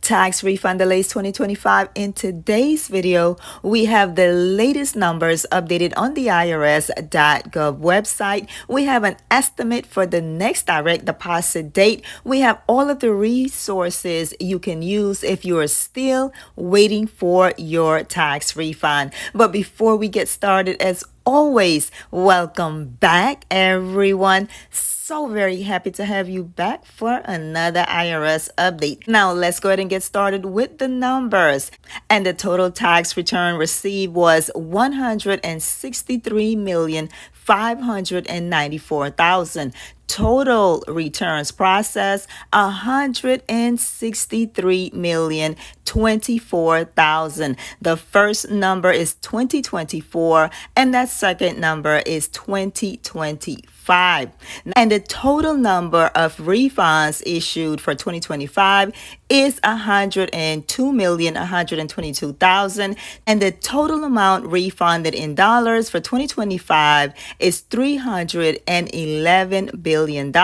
Tax Refund Delays 2025. In today's video, we have the latest numbers updated on the IRS.gov website. We have an estimate for the next direct deposit date. We have all of the resources you can use if you are still waiting for your tax refund. But before we get started, as always, welcome back, everyone. So very happy to have you back for another IRS update. Now let's go ahead and get started with the numbers. And the total tax return received was $163,594,000. Total returns processed $163,024,000. The first number is 2024 and that second number is 2025. And the total number of refunds issued for 2025 is 102,122,000, and the total amount refunded in dollars for 2025 is $311 billion,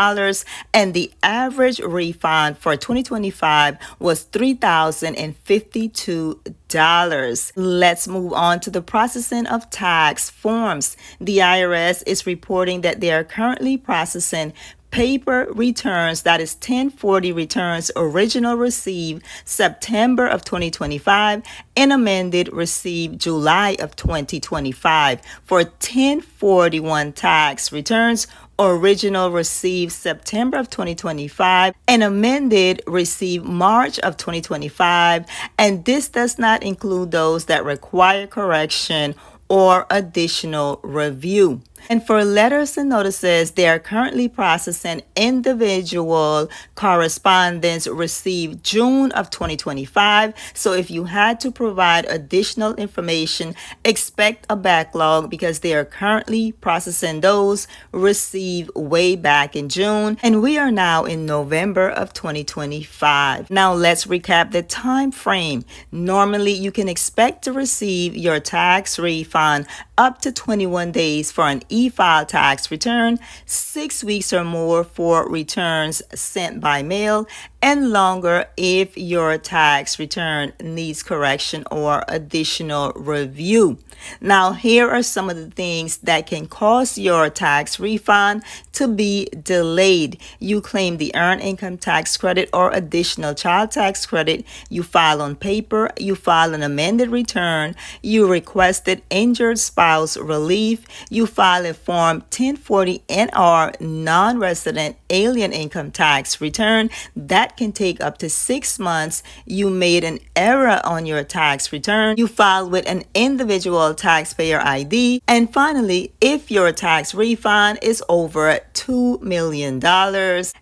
and the average refund for 2025 was $3,052. Let's move on to the processing of tax forms. The IRS is reporting that they are currently processing paper returns, that is 1040 returns, original received September of 2025 and amended received July of 2025. For 1041 tax returns, original received September of 2025 and amended received March of 2025, and this does not include those that require correction or additional review. And for letters and notices, they are currently processing individual correspondence received June of 2025. So if you had to provide additional information, expect a backlog because they are currently processing those received way back in June. And we are now in November of 2025. Now let's recap the time frame. Normally, you can expect to receive your tax refund up to 21 days for an e-file tax return, 6 weeks or more for returns sent by mail, and longer if your tax return needs correction or additional review. Now, here are some of the things that can cause your tax refund to be delayed. You claim the earned income tax credit or additional child tax credit, you file on paper, you file an amended return, you requested injured spouse relief, you file a Form 1040-NR non-resident alien income tax return. That can take up to 6 months. You made an error on your tax return. You filed with an individual taxpayer ID. And finally, if your tax refund is over $2 million.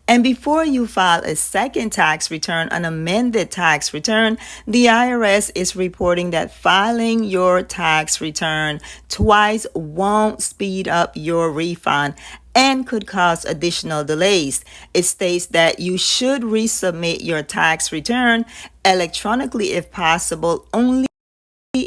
And before you file a second tax return, an amended tax return, the IRS is reporting that filing your tax return twice won't speed up your refund and could cause additional delays. It states that you should resubmit your tax return electronically if possible, only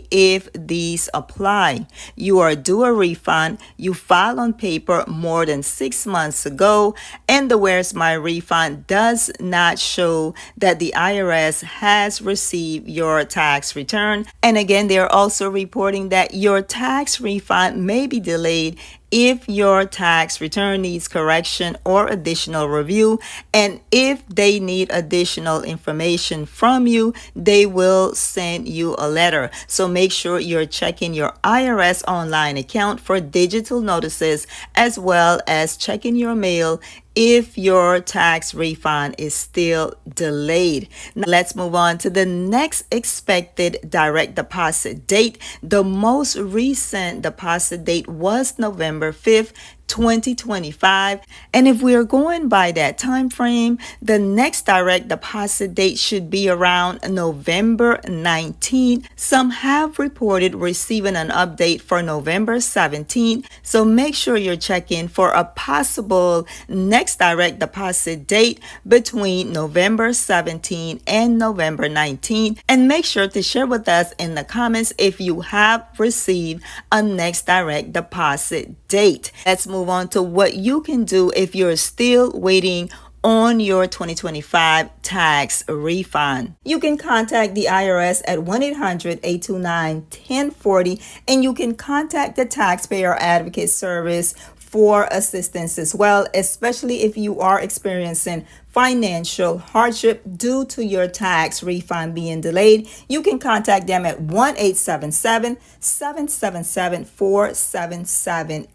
if these apply. You are due a refund, you filed on paper more than 6 months ago, and the Where's My Refund does not show that the IRS has received your tax return. And again, they are also reporting that your tax refund may be delayed if your tax return needs correction or additional review, and if they need additional information from you, they will send you a letter. So make sure you're checking your IRS online account for digital notices, as well as checking your mail if your tax refund is still delayed. Now, let's move on to the next expected direct deposit date. The most recent deposit date was November 5th, 2025, and if we are going by that time frame, the next direct deposit date should be around November 19th. Some have reported receiving an update for November 17th, so make sure you're checking for a possible next direct deposit date between November 17th and November 19th, and make sure to share with us in the comments if you have received a next direct deposit date. Let's move on to what you can do if you're still waiting on your 2025 tax refund. You can contact the IRS at 1-800-829-1040, and you can contact the Taxpayer Advocate Service for assistance as well, especially if you are experiencing financial hardship due to your tax refund being delayed. You can contact them at 1-877-777-4778.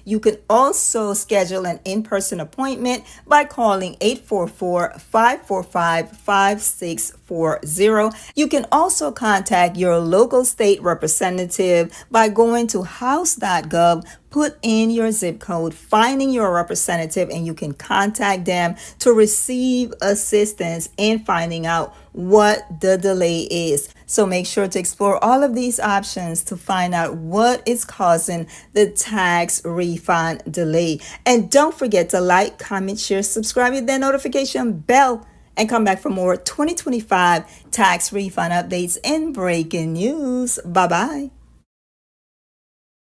You can also schedule an in-person appointment by calling 844-545-5640. You can also contact your local state representative by going to house.gov, put in your zip code, finding your representative, and you can contact them to receive assistance in finding out what the delay is. So make sure to explore all of these options to find out what is causing the tax refund delay. And don't forget to like, comment, share, subscribe, hit that notification bell, and come back for more 2025 tax refund updates and breaking news. Bye-bye.